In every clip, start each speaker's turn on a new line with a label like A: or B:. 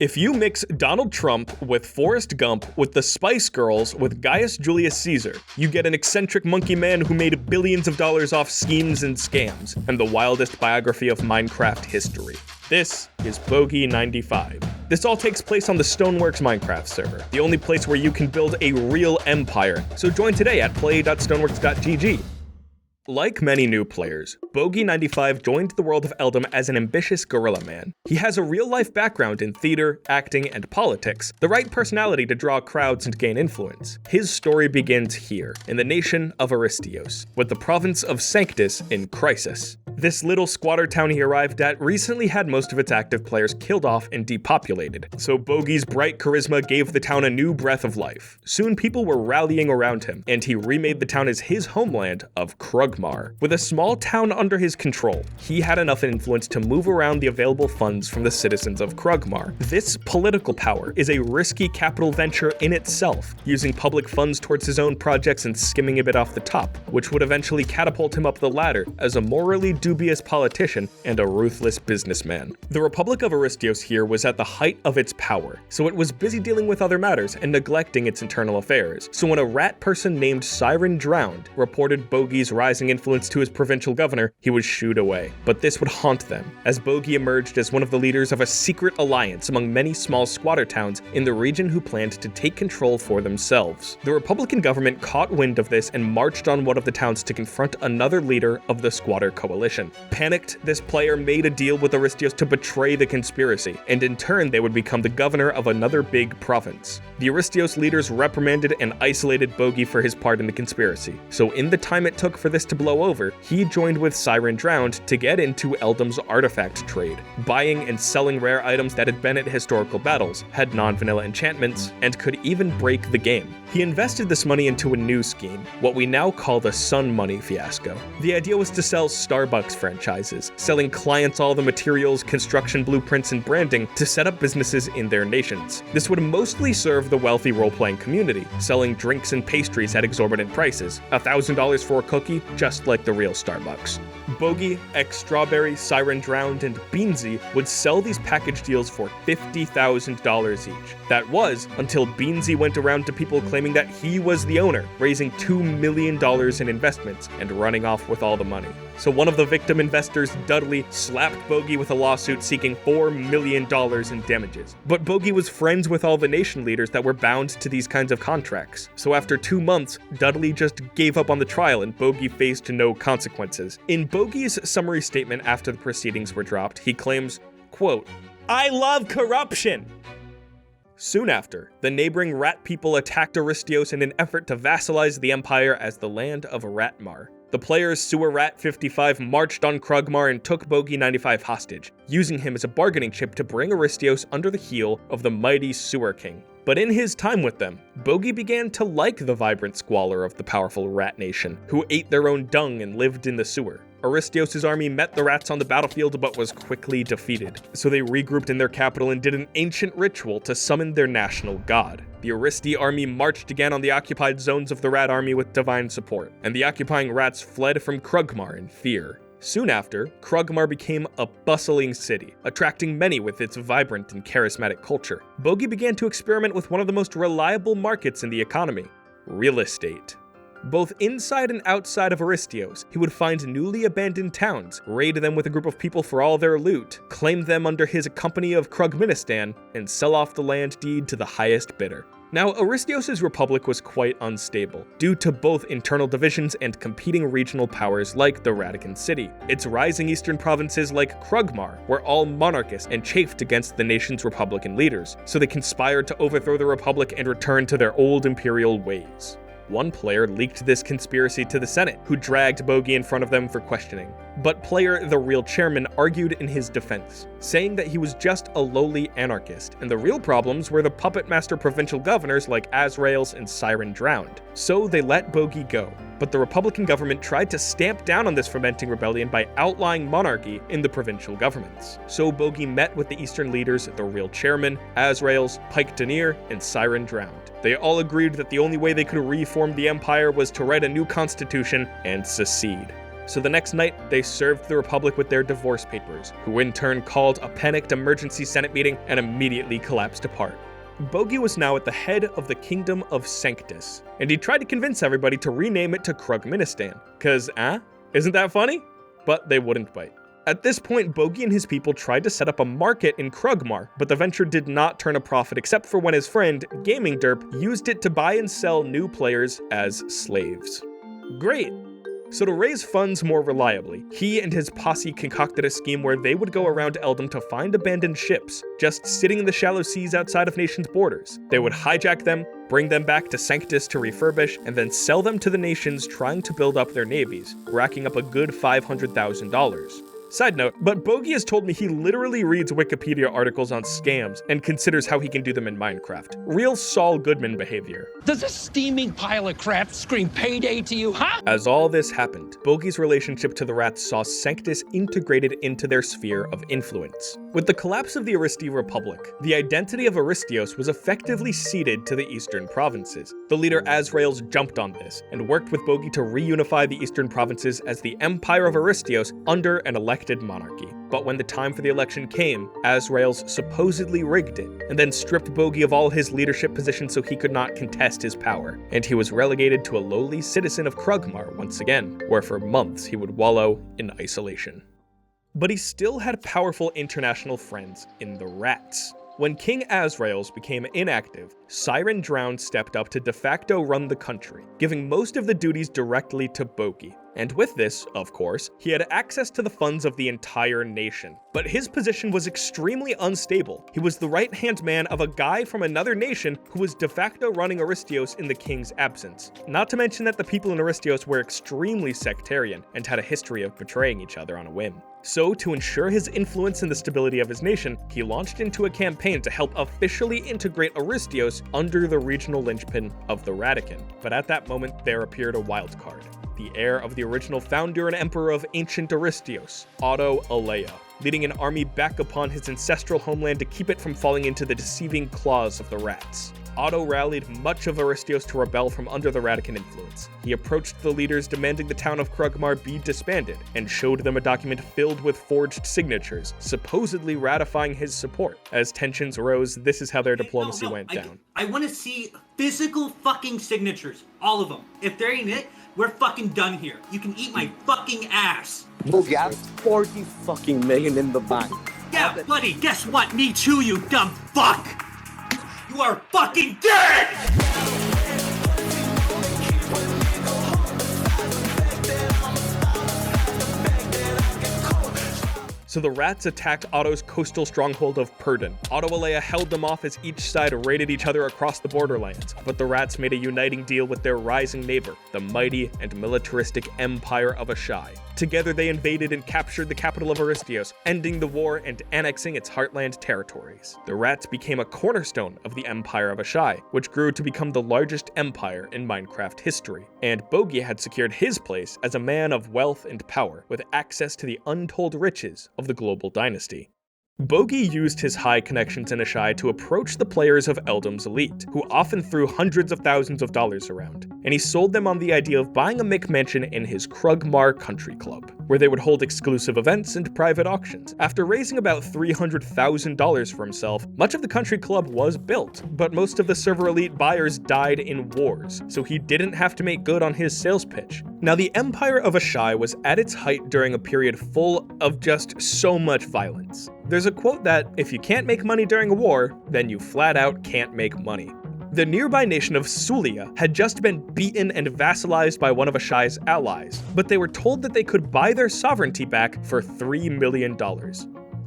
A: If you mix Donald Trump with Forrest Gump with the Spice Girls with Gaius Julius Caesar, you get an eccentric monkey man who made billions of dollars off schemes and scams, and the wildest biography of Minecraft history. This is Bogey 95. This all takes place on the Stoneworks Minecraft server, the only place where you can build a real empire, so join today at play.stoneworks.gg. Like many new players, Bogey 95 joined the world of Eldham as an ambitious guerrilla man. He has a real-life background in theater, acting, and politics, the right personality to draw crowds and gain influence. His story begins here, in the nation of Aristios, with the province of Sanctus in crisis. This little squatter town he arrived at recently had most of its active players killed off and depopulated, so Bogey's bright charisma gave the town a new breath of life. Soon people were rallying around him, and he remade the town as his homeland of Krugmar. With a small town under his control, he had enough influence to move around the available funds from the citizens of Krugmar. This political power is a risky capital venture in itself, using public funds towards his own projects and skimming a bit off the top, which would eventually catapult him up the ladder as a morally dubious politician and a ruthless businessman. The Republic of Aristios here was at the height of its power, so it was busy dealing with other matters and neglecting its internal affairs. So when a rat person named Siren Drowned reported Bogey's rising influence to his provincial governor, he was shooed away. But this would haunt them, as Bogey emerged as one of the leaders of a secret alliance among many small squatter towns in the region who planned to take control for themselves. The Republican government caught wind of this and marched on one of the towns to confront another leader of the squatter coalition. Panicked, this player made a deal with Aristios to betray the conspiracy, and in turn they would become the governor of another big province. The Aristios leaders reprimanded and isolated Bogey for his part in the conspiracy, so in the time it took for this to blow over, he joined with Siren Drowned to get into Eldham's artifact trade, buying and selling rare items that had been at historical battles, had non-vanilla enchantments, and could even break the game. He invested this money into a new scheme, what we now call the Sun Money Fiasco. The idea was to sell Starbucks franchises, selling clients all the materials, construction blueprints, and branding to set up businesses in their nations. This would mostly serve the wealthy role-playing community, selling drinks and pastries at exorbitant prices, $1,000 for a cookie, just like the real Starbucks. Bogey, X-Strawberry, Siren Drowned, and Beansy would sell these package deals for $50,000 each. That was until Beansy went around to people claiming that he was the owner, raising $2 million in investments and running off with all the money. So one of the victim investors, Dudley, slapped Bogey with a lawsuit seeking $4 million in damages. But Bogey was friends with all the nation leaders that were bound to these kinds of contracts. So after 2 months, Dudley just gave up on the trial and Bogey faced no consequences. In Bogey's summary statement after the proceedings were dropped, he claims, quote, "I love corruption!" Soon after, the neighboring rat people attacked Aristios in an effort to vassalize the empire as the land of Rathnir. The players Sewer Rat 55 marched on Krugmar and took Bogey 95 hostage, using him as a bargaining chip to bring Aristios under the heel of the mighty Sewer King. But in his time with them, Bogey began to like the vibrant squalor of the powerful rat nation, who ate their own dung and lived in the sewer. Aristios' army met the rats on the battlefield but was quickly defeated, so they regrouped in their capital and did an ancient ritual to summon their national god. The Aristi army marched again on the occupied zones of the rat army with divine support, and the occupying rats fled from Krugmar in fear. Soon after, Krugmar became a bustling city, attracting many with its vibrant and charismatic culture. Bogey began to experiment with one of the most reliable markets in the economy: real estate. Both inside and outside of Aristios, he would find newly abandoned towns, raid them with a group of people for all their loot, claim them under his company of Krugministan, and sell off the land deed to the highest bidder. Now, Aristios' republic was quite unstable, due to both internal divisions and competing regional powers like the Vatican City. Its rising eastern provinces like Krugmar were all monarchist and chafed against the nation's republican leaders, so they conspired to overthrow the republic and return to their old imperial ways. One player leaked this conspiracy to the Senate, who dragged Bogey in front of them for questioning. But player the real chairman argued in his defense, saying that he was just a lowly anarchist, and the real problems were the puppet master provincial governors like Azraels and Siren Drowned. So they let Bogey go. But the Republican government tried to stamp down on this fermenting rebellion by outlawing monarchy in the provincial governments. So Bogey met with the eastern leaders, the real chairman, Azraels, Danir, and Siren Drowned. They all agreed that the only way they could reform the empire was to write a new constitution and secede. So the next night, they served the Republic with their divorce papers, who in turn called a panicked emergency Senate meeting and immediately collapsed apart. Bogey was now at the head of the Kingdom of Sanctus, and he tried to convince everybody to rename it to Krugministan, cause isn't that funny? But they wouldn't bite. At this point, Bogey and his people tried to set up a market in Krugmar, but the venture did not turn a profit except for when his friend, Gaming Derp, used it to buy and sell new players as slaves. Great! So to raise funds more reliably, he and his posse concocted a scheme where they would go around Eldham to find abandoned ships, just sitting in the shallow seas outside of nations' borders. They would hijack them, bring them back to Sanctus to refurbish, and then sell them to the nations trying to build up their navies, racking up a good $500,000. Side note, but Bogey has told me he literally reads Wikipedia articles on scams and considers how he can do them in Minecraft. Real Saul Goodman behavior.
B: Does this steaming pile of crap scream payday to you, huh?
A: As all this happened, Bogey's relationship to the rats saw Sanctus integrated into their sphere of influence. With the collapse of the Aristi Republic, the identity of Aristios was effectively ceded to the eastern provinces. The leader Azraels jumped on this and worked with Bogey to reunify the eastern provinces as the Empire of Aristios under an elected monarchy. But when the time for the election came, Azraels supposedly rigged it, and then stripped Bogey of all his leadership positions so he could not contest his power, and he was relegated to a lowly citizen of Krugmar once again, where for months he would wallow in isolation. But he still had powerful international friends in the rats. When King Azraels became inactive, Siren Drowned stepped up to de facto run the country, giving most of the duties directly to Bogey. And with this, of course, he had access to the funds of the entire nation. But his position was extremely unstable. He was the right-hand man of a guy from another nation who was de facto running Aristios in the king's absence. Not to mention that the people in Aristios were extremely sectarian and had a history of betraying each other on a whim. So, to ensure his influence and the stability of his nation, he launched into a campaign to help officially integrate Aristios under the regional linchpin of the Ratican. But at that moment, there appeared a wildcard. The heir of the original founder and emperor of ancient Aristios, Otto Alea, leading an army back upon his ancestral homeland to keep it from falling into the deceiving claws of the rats. Otto rallied much of Aristios to rebel from under the Ratican influence. He approached the leaders demanding the town of Krugmar be disbanded, and showed them a document filled with forged signatures, supposedly ratifying his support. As tensions rose, this is how their diplomacy went down.
C: I want to see physical fucking signatures. All of them. If there ain't it, we're fucking done here. You can eat my fucking ass.
D: Bogey, I have 40 fucking million in the bank.
C: Yeah, buddy, guess what? Me too, you dumb fuck! You are fucking dead!
A: So the rats attacked Otto's coastal stronghold of Purdon. Otto Alea held them off as each side raided each other across the borderlands, but the rats made a uniting deal with their rising neighbor, the mighty and militaristic Empire of Ashai. Together they invaded and captured the capital of Aristios, ending the war and annexing its heartland territories. The rats became a cornerstone of the Empire of Ashai, which grew to become the largest empire in Minecraft history. And Bogey had secured his place as a man of wealth and power, with access to the untold riches of the global dynasty. Bogey used his high connections in Ashai to approach the players of Eldham's elite, who often threw hundreds of thousands of dollars around, and he sold them on the idea of buying a McMansion in his Krugmar Country Club, where they would hold exclusive events and private auctions. After raising about $300,000 for himself, much of the country club was built, but most of the server elite buyers died in wars, so he didn't have to make good on his sales pitch. Now, the Empire of Ashai was at its height during a period full of just so much violence. There's a quote that, if you can't make money during a war, then you flat out can't make money. The nearby nation of Sulia had just been beaten and vassalized by one of Ashai's allies, but they were told that they could buy their sovereignty back for $3 million.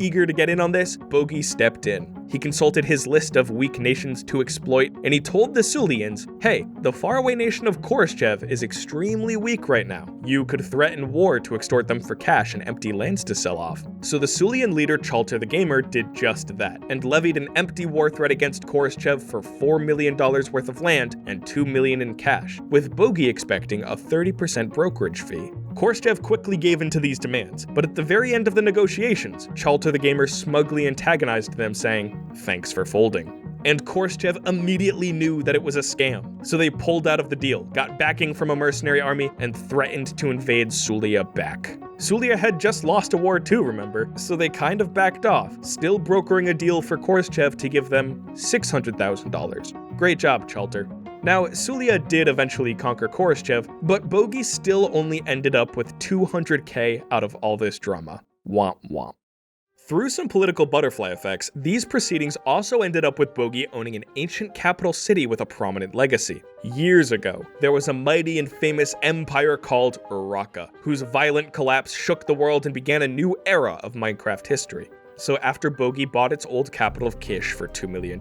A: Eager to get in on this, Bogey stepped in. He consulted his list of weak nations to exploit, and he told the Sulians, hey, the faraway nation of Khorshchev is extremely weak right now. You could threaten war to extort them for cash and empty lands to sell off. So the Sulian leader Chalter the Gamer did just that, and levied an empty war threat against Khorshchev for $4 million worth of land and $2 million in cash, with Bogey expecting a 30% brokerage fee. Khorshchev quickly gave in to these demands, but at the very end of the negotiations, Chalter the Gamer smugly antagonized them, saying, thanks for folding. and Khrushchev immediately knew that it was a scam. So they pulled out of the deal, got backing from a mercenary army, and threatened to invade Sulia back. Sulia had just lost a war too, remember? So they kind of backed off, still brokering a deal for Khrushchev to give them $600,000. Great job, Chalter. Now, Sulia did eventually conquer Khrushchev, but Bogey still only ended up with $200K out of all this drama. Womp womp. Through some political butterfly effects, these proceedings also ended up with Bogey owning an ancient capital city with a prominent legacy. Years ago, there was a mighty and famous empire called Uraka, whose violent collapse shook the world and began a new era of Minecraft history. So after Bogey bought its old capital of Kish for $2 million,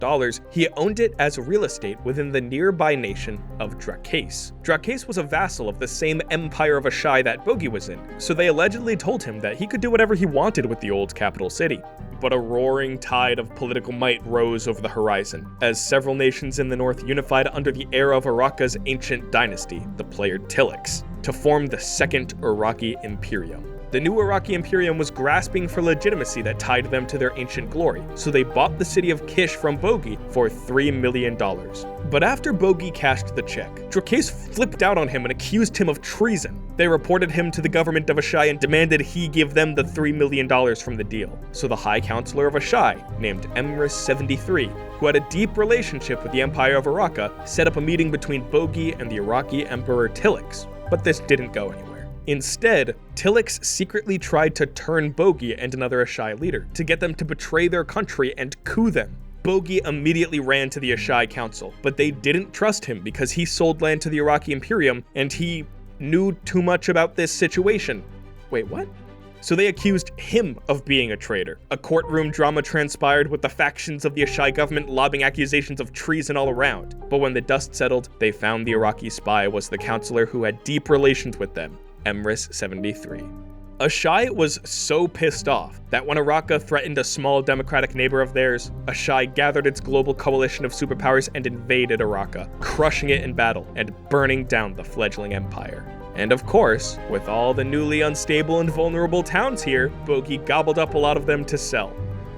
A: he owned it as real estate within the nearby nation of Drakase. Drakase was a vassal of the same empire of Ashai that Bogey was in, so they allegedly told him that he could do whatever he wanted with the old capital city. But a roaring tide of political might rose over the horizon, as several nations in the north unified under the era of Uraka's ancient dynasty, the player Tillix, to form the Second Iraqi Imperium. The new Iraqi Imperium was grasping for legitimacy that tied them to their ancient glory, so they bought the city of Kish from Bogey for $3 million. But after Bogey cashed the check, Drakase flipped out on him and accused him of treason. They reported him to the government of Ashai and demanded he give them the $3 million from the deal. So the High Counselor of Ashai, named Emrys73, who had a deep relationship with the Empire of Uraka, set up a meeting between Bogey and the Iraqi Emperor Tillix. But this didn't go anywhere. Instead, Tillix secretly tried to turn Bogey and another Ashai leader to get them to betray their country and coup them. Bogey immediately ran to the Ashai Council, but they didn't trust him because he sold land to the Iraqi Imperium and he knew too much about this situation. Wait, what? So they accused him of being a traitor. A courtroom drama transpired with the factions of the Ashai government lobbing accusations of treason all around. But when the dust settled, they found the Iraqi spy was the counselor who had deep relations with them, Emrys73. Ashai was so pissed off that when Uraka threatened a small democratic neighbor of theirs, Ashai gathered its global coalition of superpowers and invaded Uraka, crushing it in battle and burning down the fledgling empire. And of course, with all the newly unstable and vulnerable towns here, Bogey gobbled up a lot of them to sell.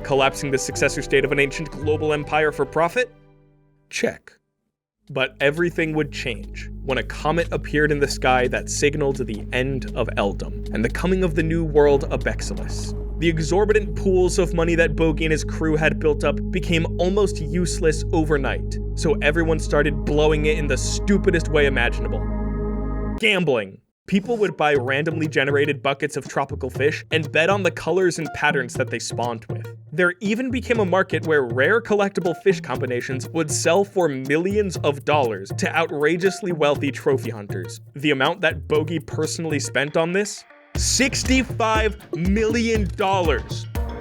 A: Collapsing the successor state of an ancient global empire for profit? Check. But everything would change when a comet appeared in the sky that signaled the end of Eldham and the coming of the new world Abexilas. The exorbitant pools of money that Bogey and his crew had built up became almost useless overnight, so everyone started blowing it in the stupidest way imaginable. Gambling. People would buy randomly generated buckets of tropical fish and bet on the colors and patterns that they spawned with. There even became a market where rare collectible fish combinations would sell for millions of dollars to outrageously wealthy trophy hunters. The amount that Bogey personally spent on this? $65 million!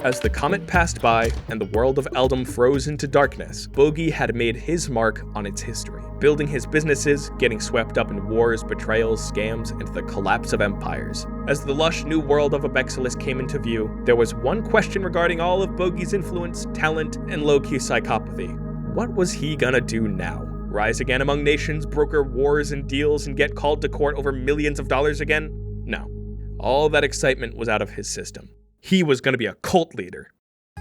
A: As the comet passed by and the world of Eldham froze into darkness, Bogey had made his mark on its history, building his businesses, getting swept up in wars, betrayals, scams, and the collapse of empires. As the lush new world of Abexilas came into view, there was one question regarding all of Bogey's influence, talent, and low-key psychopathy. What was he gonna do now? Rise again among nations, broker wars and deals, and get called to court over millions of dollars again? No. All that excitement was out of his system. He was going to be a cult leader.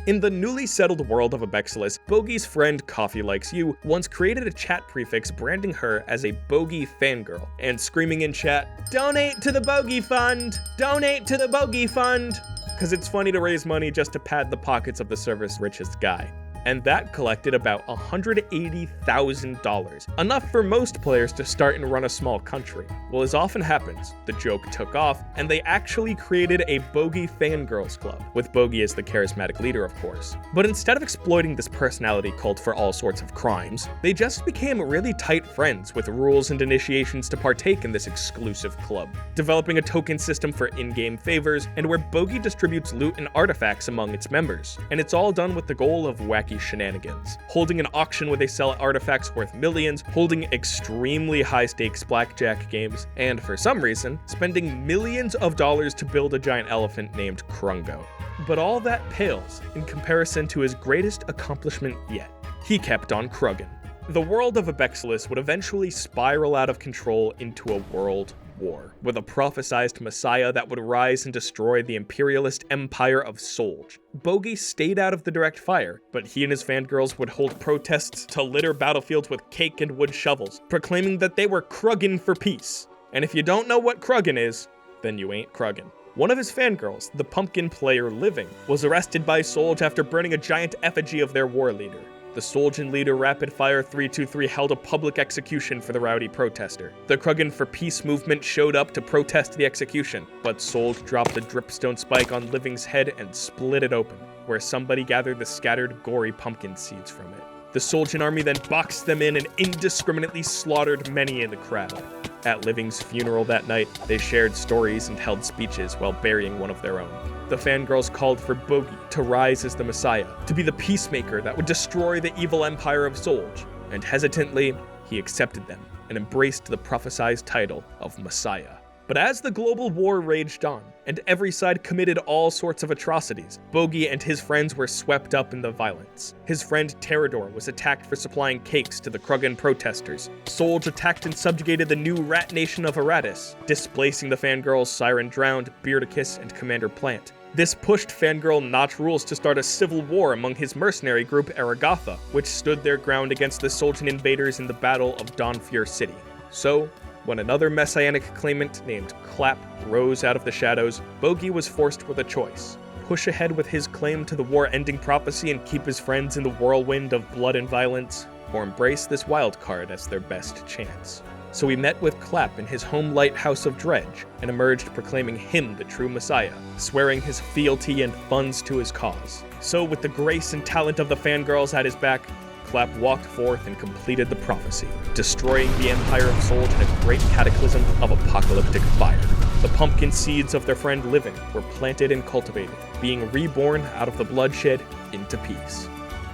A: In the newly settled world of Abexilas, Bogey's friend Coffee Likes You once created a chat prefix branding her as a Bogey fangirl and screaming in chat, "Donate to the Bogey Fund! Donate to the Bogey Fund!" Because it's funny to raise money just to pad the pockets of the server's richest guy. And that collected about $180,000, enough for most players to start and run a small country. Well, as often happens, the joke took off, and they actually created a Bogey Fan Girls club, with Bogey as the charismatic leader, of course. But instead of exploiting this personality cult for all sorts of crimes, they just became really tight friends with rules and initiations to partake in this exclusive club, developing a token system for in-game favors, and where Bogey distributes loot and artifacts among its members. And it's all done with the goal of wacky shenanigans, holding an auction where they sell artifacts worth millions, holding extremely high-stakes blackjack games, and for some reason, spending millions of dollars to build a giant elephant named Krungo. But all that pales in comparison to his greatest accomplishment yet. He kept on krugging. The world of Abexilas would eventually spiral out of control into a world war, with a prophesized messiah that would rise and destroy the imperialist empire of Solj. Bogey stayed out of the direct fire, but he and his fangirls would hold protests to litter battlefields with cake and wood shovels, proclaiming that they were Kruggin for peace. And if you don't know what Kruggin is, then you ain't Kruggin. One of his fangirls, the pumpkin player Living, was arrested by Solj after burning a giant effigy of their war leader. The Soljan leader Rapid Fire 323 held a public execution for the rowdy protester. The Kruggin for Peace movement showed up to protest the execution, but Solj dropped a dripstone spike on Living's head and split it open, where somebody gathered the scattered, gory pumpkin seeds from it. The Soljan army then boxed them in and indiscriminately slaughtered many in the crowd. At Living's funeral that night, they shared stories and held speeches while burying one of their own. The fangirls called for Bogey to rise as the Messiah, to be the peacemaker that would destroy the evil empire of Solj, and hesitantly, he accepted them and embraced the prophesized title of Messiah. But as the global war raged on, and every side committed all sorts of atrocities, Bogey and his friends were swept up in the violence. His friend Terrador was attacked for supplying cakes to the Kruggin protesters. Solj attacked and subjugated the new rat nation of Aratus, displacing the fangirls Siren Drowned, Beardicus, and Commander Plant. This pushed fangirl Notch Rules to start a civil war among his mercenary group Aragatha, which stood their ground against the Soljan invaders in the Battle of Dawnfear City. So, when another messianic claimant named Clap rose out of the shadows, Bogey was forced with a choice: push ahead with his claim to the war-ending prophecy and keep his friends in the whirlwind of blood and violence, or embrace this wild card as their best chance. So he met with Clap in his home lighthouse of Dredge, and emerged proclaiming him the true messiah, swearing his fealty and funds to his cause. So with the grace and talent of the fangirls at his back, Clap walked forth and completed the prophecy, destroying the empire of Solj in a great cataclysm of apocalyptic fire. The pumpkin seeds of their friend Living were planted and cultivated, being reborn out of the bloodshed into peace.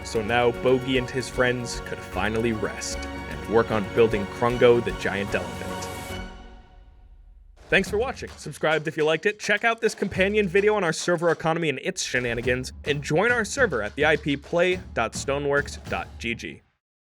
A: So now Bogey and his friends could finally rest and work on building Krungo the giant elephant. Thanks for watching. Subscribe if you liked it, check out this companion video on our server economy and its shenanigans, and join our server at the ip play.stoneworks.gg.